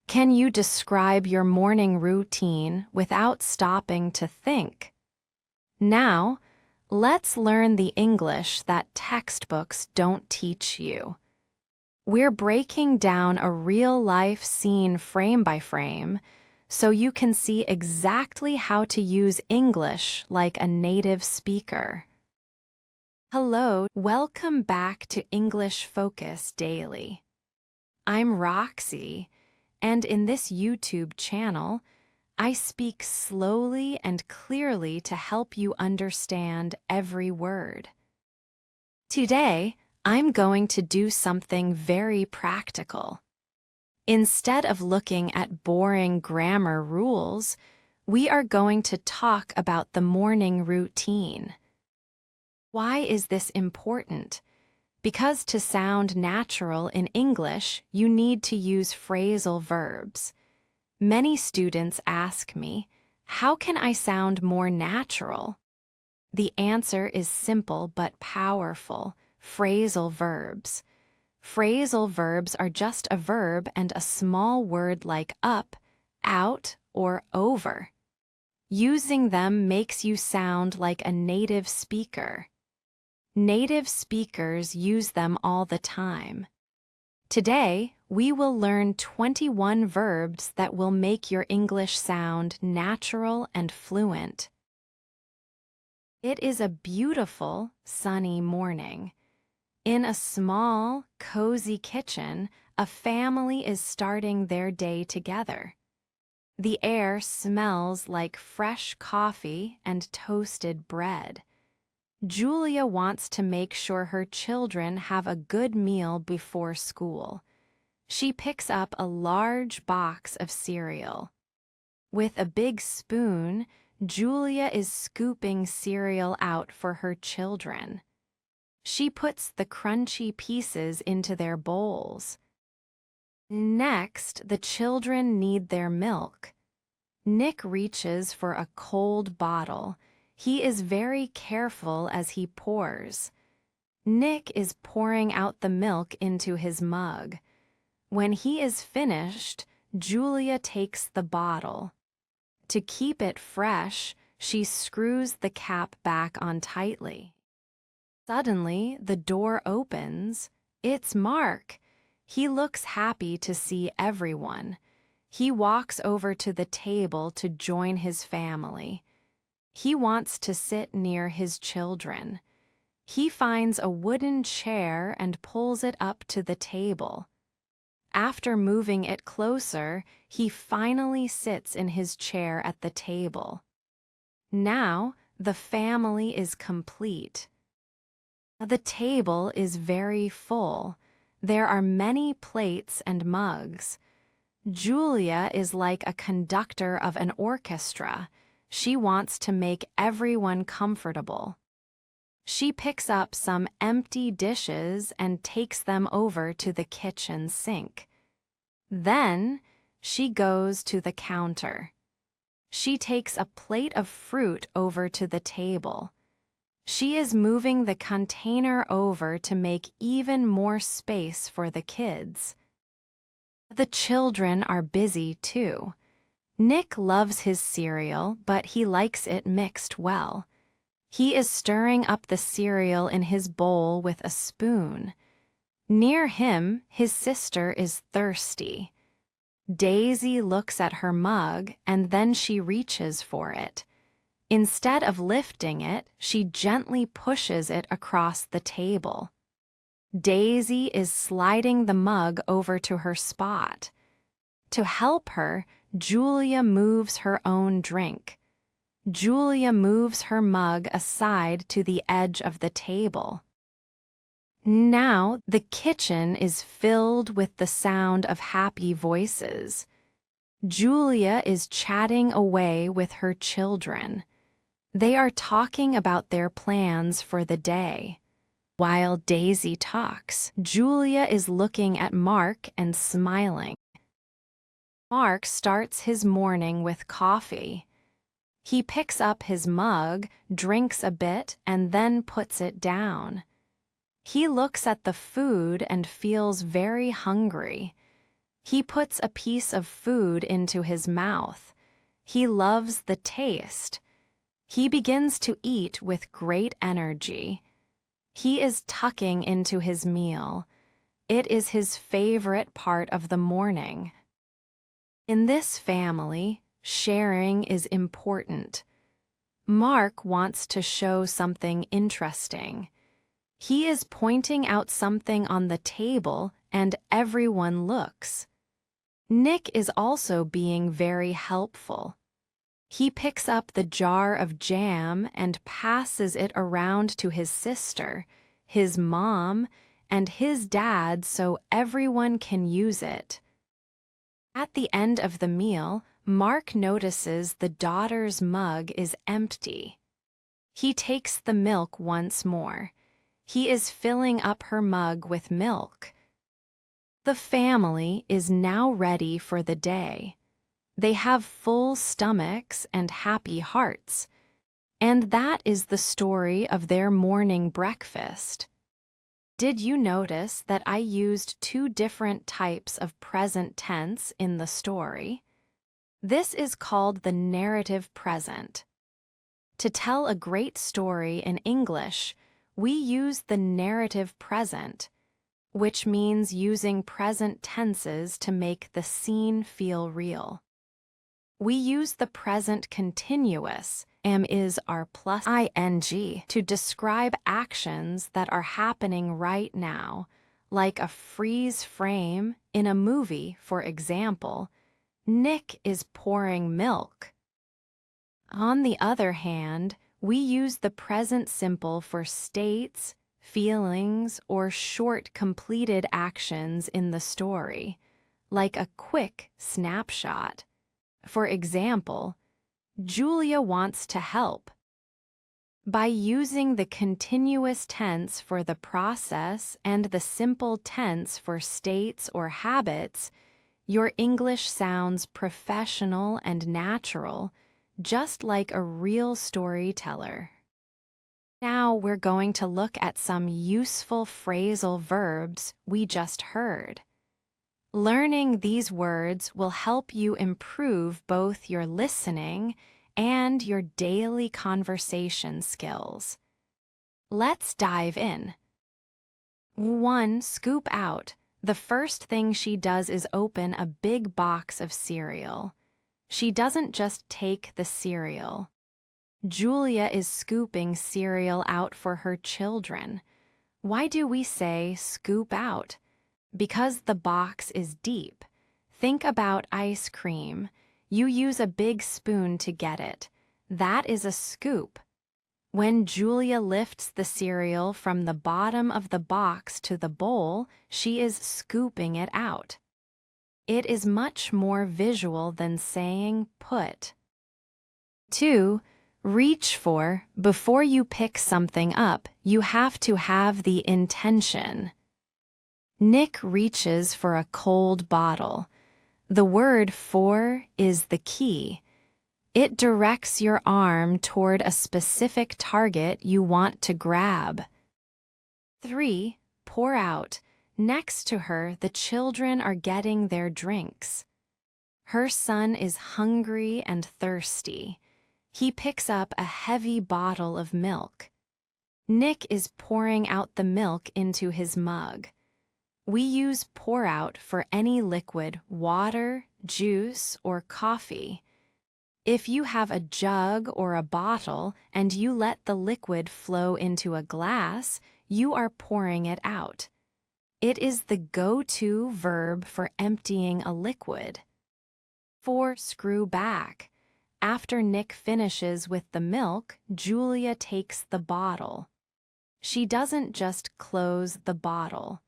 Can you describe your morning routine without stopping to think? Now, let's learn the English that textbooks don't teach you. We're breaking down a real-life scene frame by frame so you can see exactly how to use English like a native speaker. Hello, welcome back to English Focus Daily. I'm Roxy, and in this YouTube channel, I speak slowly and clearly to help you understand every word. Today, I'm going to do something very practical. Instead of looking at boring grammar rules, we are going to talk about the morning routine. Why is this important? Because to sound natural in English, you need to use phrasal verbs. Many students ask me, how can I sound more natural? The answer is simple but powerful: phrasal verbs. Phrasal verbs are just a verb and a small word like up, out, or over. Using them makes you sound like a native speaker. Native speakers use them all the time. Today, we will learn 21 verbs that will make your English sound natural and fluent. It is a beautiful, sunny morning. In a small, cozy kitchen, a family is starting their day together. The air smells like fresh coffee and toasted bread. Julia wants to make sure her children have a good meal before school. She picks up a large box of cereal. With a big spoon, Julia is scooping cereal out for her children. She puts the crunchy pieces into their bowls. Next, the children need their milk. Nick reaches for a cold bottle. He is very careful as he pours. Nick is pouring out the milk into his mug. When he is finished, Julia takes the bottle. To keep it fresh, she screws the cap back on tightly. Suddenly, the door opens. It's Mark. He looks happy to see everyone. He walks over to the table to join his family. He wants to sit near his children. He finds a wooden chair and pulls it up to the table. After moving it closer, he finally sits in his chair at the table. Now, the family is complete. The table is very full. There are many plates and mugs. Julia is like a conductor of an orchestra. She wants to make everyone comfortable. She picks up some empty dishes and takes them over to the kitchen sink. Then, she goes to the counter. She takes a plate of fruit over to the table. She is moving the container over to make even more space for the kids. The children are busy too. Nick loves his cereal, but he likes it mixed well. He is stirring up the cereal in his bowl with a spoon. Near him, his sister is thirsty. Daisy looks at her mug and then she reaches for it. Instead of lifting it, she gently pushes it across the table. Daisy is sliding the mug over to her spot. To help her, Julia moves her own drink. Julia moves her mug aside to the edge of the table. Now the kitchen is filled with the sound of happy voices. Julia is chatting away with her children. They are talking about their plans for the day. While Daisy talks, Julia is looking at Mark and smiling. Mark starts his morning with coffee. He picks up his mug, drinks a bit, and then puts it down. He looks at the food and feels very hungry. He puts a piece of food into his mouth. He loves the taste. He begins to eat with great energy. He is tucking into his meal. It is his favorite part of the morning. In this family, sharing is important. Mark wants to show something interesting. He is pointing out something on the table and everyone looks. Nick is also being very helpful. He picks up the jar of jam and passes it around to his sister, his mom, and his dad so everyone can use it. At the end of the meal, Mark notices the daughter's mug is empty. He takes the milk once more. He is filling up her mug with milk. The family is now ready for the day. They have full stomachs and happy hearts. And that is the story of their morning breakfast. Did you notice that I used two different types of present tense in the story? This is called the narrative present. To tell a great story in English, we use the narrative present, which means using present tenses to make the scene feel real. We use the present continuous, am is are plus ing, to describe actions that are happening right now, like a freeze frame in a movie, for example. Nick is pouring milk. On the other hand, we use the present simple for states, feelings, or short completed actions in the story, like a quick snapshot. For example, Julia wants to help. By using the continuous tense for the process and the simple tense for states or habits, your English sounds professional and natural, just like a real storyteller. Now we're going to look at some useful phrasal verbs we just heard. Learning these words will help you improve both your listening and your daily conversation skills. Let's dive in. 1. Scoop out. The first thing she does is open a big box of cereal. She doesn't just take the cereal. Julia is scooping cereal out for her children. Why do we say scoop out? Because the box is deep. Think about ice cream. You use a big spoon to get it. That is a scoop. When Julia lifts the cereal from the bottom of the box to the bowl, she is scooping it out. It is much more visual than saying put. 2. Reach for. Before you pick something up, you have to have the intention. Nick reaches for a cold bottle. The word for is the key. It directs your arm toward a specific target you want to grab. 3. Pour out. Next to her, the children are getting their drinks. Her son is hungry and thirsty. He picks up a heavy bottle of milk. Nick is pouring out the milk into his mug. We use pour out for any liquid, water, juice, or coffee. If you have a jug or a bottle and you let the liquid flow into a glass, you are pouring it out. It is the go-to verb for emptying a liquid. 4. Screw back. After Nick finishes with the milk, Julia takes the bottle. She doesn't just close the bottle.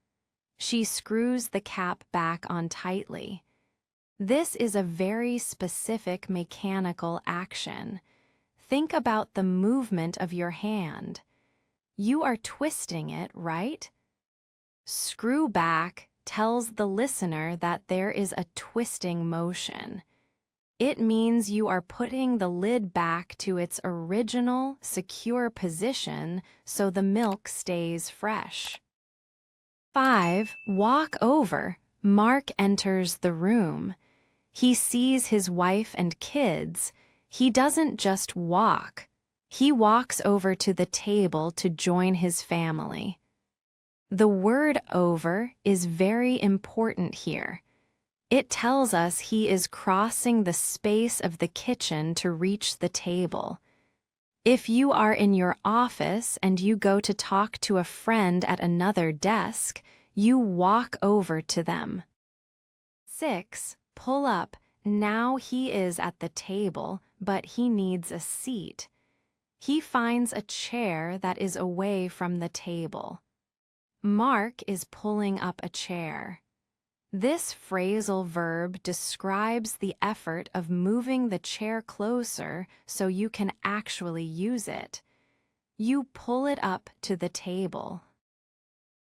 She screws the cap back on tightly. This is a very specific mechanical action. Think about the movement of your hand. You are twisting it, right? Screw back tells the listener that there is a twisting motion. It means you are putting the lid back to its original, secure position so the milk stays fresh. 5. Walk over. Mark enters the room. He sees his wife and kids. He doesn't just walk. He walks over to the table to join his family. The word over is very important here. It tells us he is crossing the space of the kitchen to reach the table. If you are in your office and you go to talk to a friend at another desk, you walk over to them. 6. Pull up. Now he is at the table, but he needs a seat. He finds a chair that is away from the table. Mark is pulling up a chair. This phrasal verb describes the effort of moving the chair closer so you can actually use it. You pull it up to the table.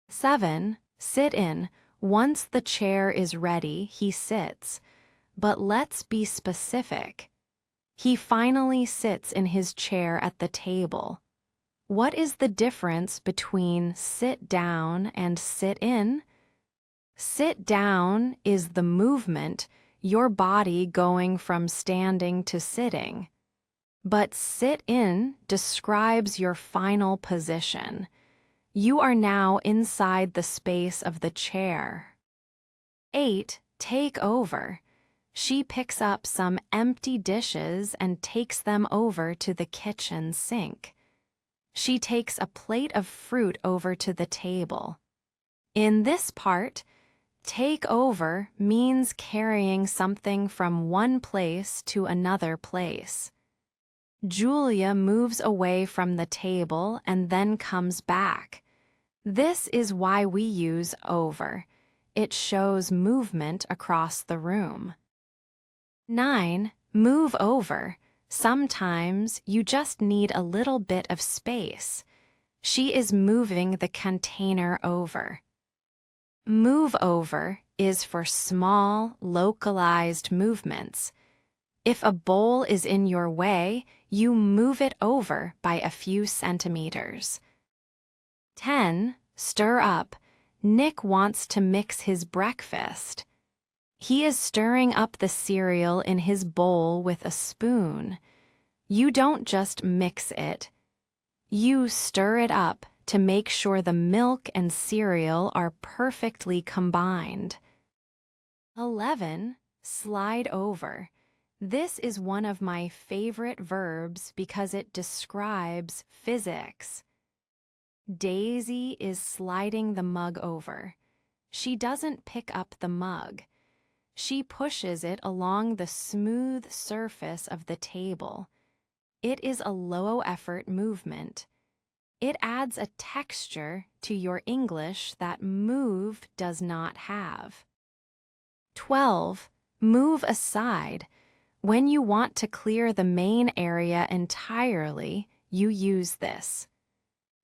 7. Sit in. Once the chair is ready, he sits. But let's be specific. He finally sits in his chair at the table. What is the difference between sit down and sit in? Sit down is the movement, your body going from standing to sitting. But sit in describes your final position. You are now inside the space of the chair. 8. Take over. She picks up some empty dishes and takes them over to the kitchen sink. She takes a plate of fruit over to the table. In this part, take over means carrying something from one place to another place. Julia moves away from the table and then comes back. This is why we use over. It shows movement across the room. 9. Move over. Sometimes you just need a little bit of space. She is moving the container over. Move over is for small, localized movements. If a bowl is in your way, you move it over by a few centimeters. 10. Stir up. Nick wants to mix his breakfast. He is stirring up the cereal in his bowl with a spoon. You don't just mix it. You stir it up to make sure the milk and cereal are perfectly combined. 11. Slide over. This is one of my favorite verbs because it describes physics. Daisy is sliding the mug over. She doesn't pick up the mug. She pushes it along the smooth surface of the table. It is a low-effort movement. It adds a texture to your English that move does not have. 12. Move aside. When you want to clear the main area entirely, you use this.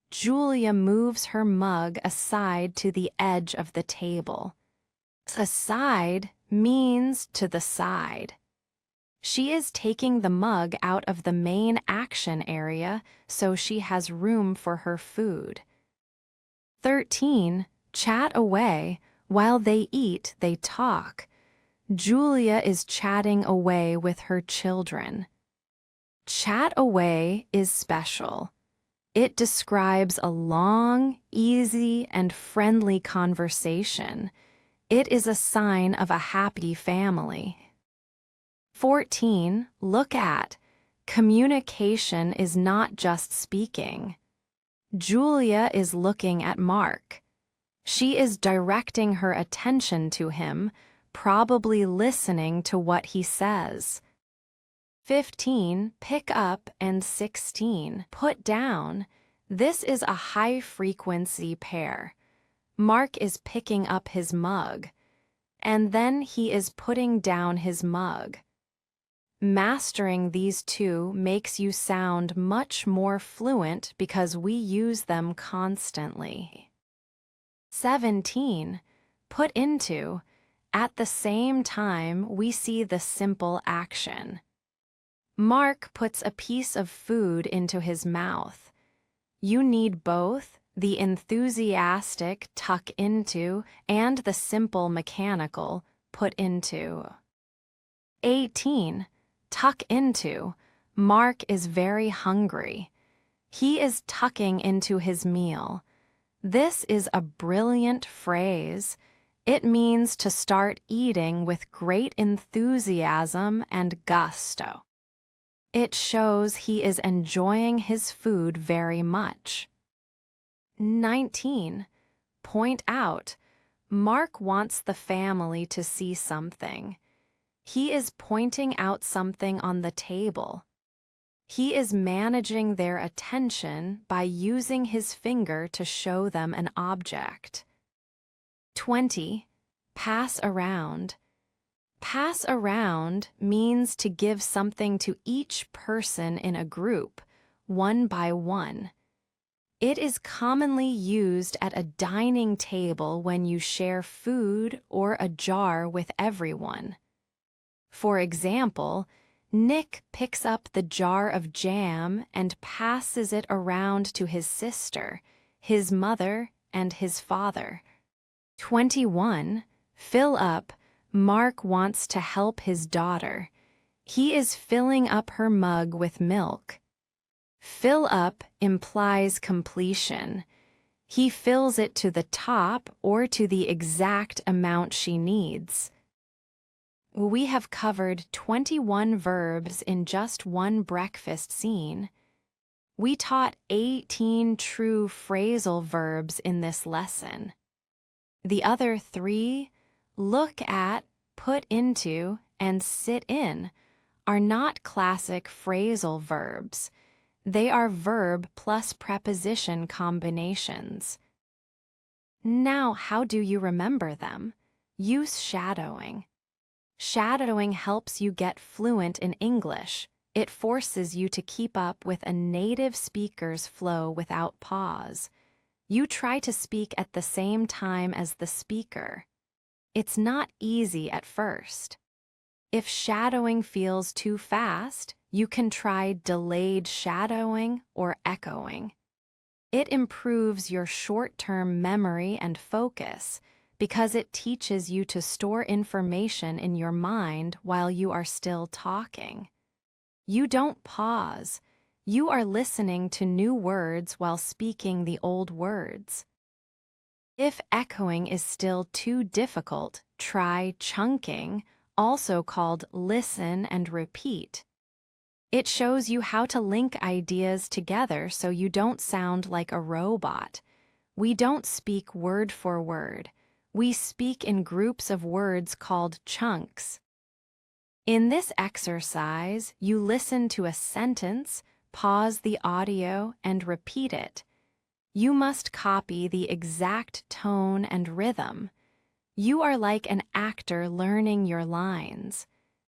Julia moves her mug aside to the edge of the table. Aside means to the side. She is taking the mug out of the main action area so she has room for her food. 13. Chat away. While they eat, they talk. Julia is chatting away with her children. Chat away is special. It describes a long, easy, and friendly conversation. It is a sign of a happy family. 14. Look at. Communication is not just speaking. Julia is looking at Mark. She is directing her attention to him, probably listening to what he says. 15. Pick up, and 16. Put down. This is a high-frequency pair. Mark is picking up his mug, and then he is putting down his mug. Mastering these two makes you sound much more fluent because we use them constantly. 17. Put into. At the same time, we see the simple action. Mark puts a piece of food into his mouth. You need both the enthusiastic tuck into, and the simple mechanical put into. 18. Tuck into. Mark is very hungry. He is tucking into his meal. This is a brilliant phrase. It means to start eating with great enthusiasm and gusto. It shows he is enjoying his food very much. 19. Point out. Mark wants the family to see something. He is pointing out something on the table. He is managing their attention by using his finger to show them an object. 20. Pass around. Pass around means to give something to each person in a group, one by one. It is commonly used at a dining table when you share food or a jar with everyone. For example, Nick picks up the jar of jam and passes it around to his sister, his mother, and his father. 21. Fill up. Mark wants to help his daughter. He is filling up her mug with milk. Fill up implies completion. He fills it to the top or to the exact amount she needs. We have covered 21 verbs in just one breakfast scene. We taught 18 true phrasal verbs in this lesson. The other 3, look at, put into, and sit in, are not classic phrasal verbs. They are verb plus preposition combinations. Now, how do you remember them? Use shadowing. Shadowing helps you get fluent in English. It forces you to keep up with a native speaker's flow without pause. You try to speak at the same time as the speaker. It's not easy at first. If shadowing feels too fast, you can try delayed shadowing or echoing. It improves your short-term memory and focus because it teaches you to store information in your mind while you are still talking. You don't pause. You are listening to new words while speaking the old words. If echoing is still too difficult, try chunking, also called listen and repeat. It shows you how to link ideas together so you don't sound like a robot. We don't speak word for word. We speak in groups of words called chunks. In this exercise, you listen to a sentence, pause the audio, and repeat it. You must copy the exact tone and rhythm. You are like an actor learning your lines.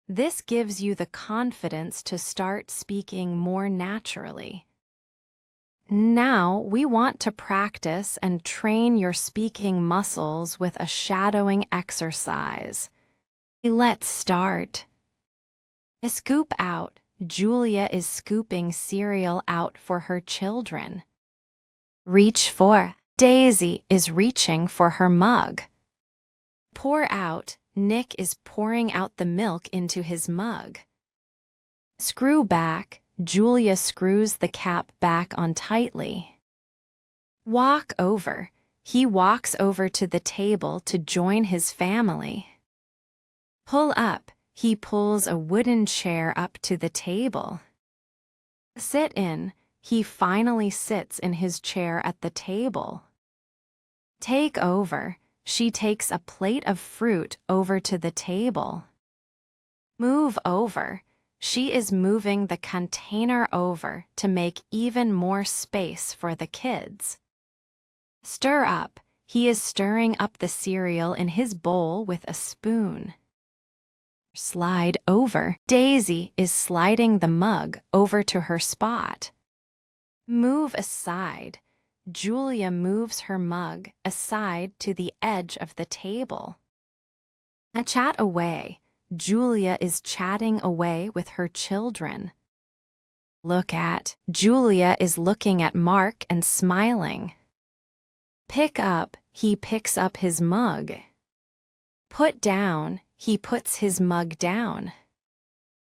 This gives you the confidence to start speaking more naturally. Now, we want to practice and train your speaking muscles with a shadowing exercise. Let's start. Scoop out. Julia is scooping cereal out for her children. Reach for. Daisy is reaching for her mug. Pour out. Nick is pouring out the milk into his mug. Screw back. Julia screws the cap back on tightly. Walk over. He walks over to the table to join his family. Pull up. He pulls a wooden chair up to the table. Sit in. He finally sits in his chair at the table. Take over. She takes a plate of fruit over to the table. Move over. She is moving the container over to make even more space for the kids. Stir up. He is stirring up the cereal in his bowl with a spoon. Slide over. Daisy is sliding the mug over to her spot. Move aside. Julia moves her mug aside to the edge of the table. Chat away. Julia is chatting away with her children. Look at. Julia is looking at Mark and smiling. Pick up, he picks up his mug. Put down, he puts his mug down.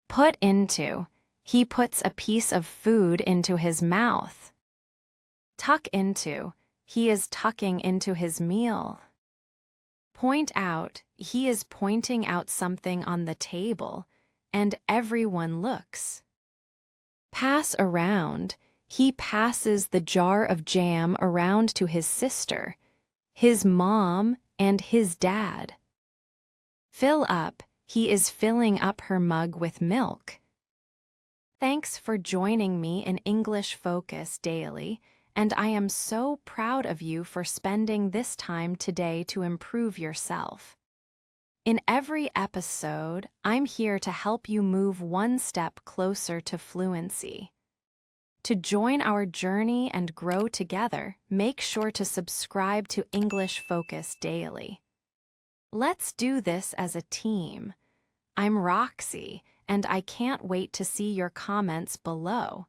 Put into, he puts a piece of food into his mouth. Tuck into, he is tucking into his meal. Point out, he is pointing out something on the table, and everyone looks. Pass around, he passes the jar of jam around to his sister, his mom, and his dad. Fill up, he is filling up her mug with milk. Thanks for joining me in English Focus Daily, and I am so proud of you for spending this time today to improve yourself. In every episode, I'm here to help you move one step closer to fluency. To join our journey and grow together, make sure to subscribe to English Focus Daily. Let's do this as a team. I'm Roxy, and I can't wait to see your comments below.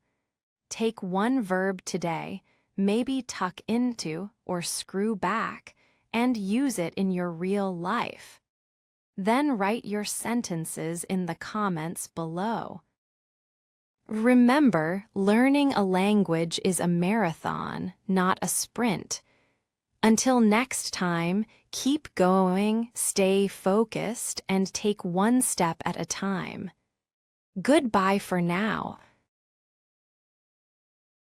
Take one verb today, maybe tuck into or screw back, and use it in your real life. Then write your sentences in the comments below. Remember, learning a language is a marathon, not a sprint. Until next time, keep going, stay focused, and take one step at a time. Goodbye for now.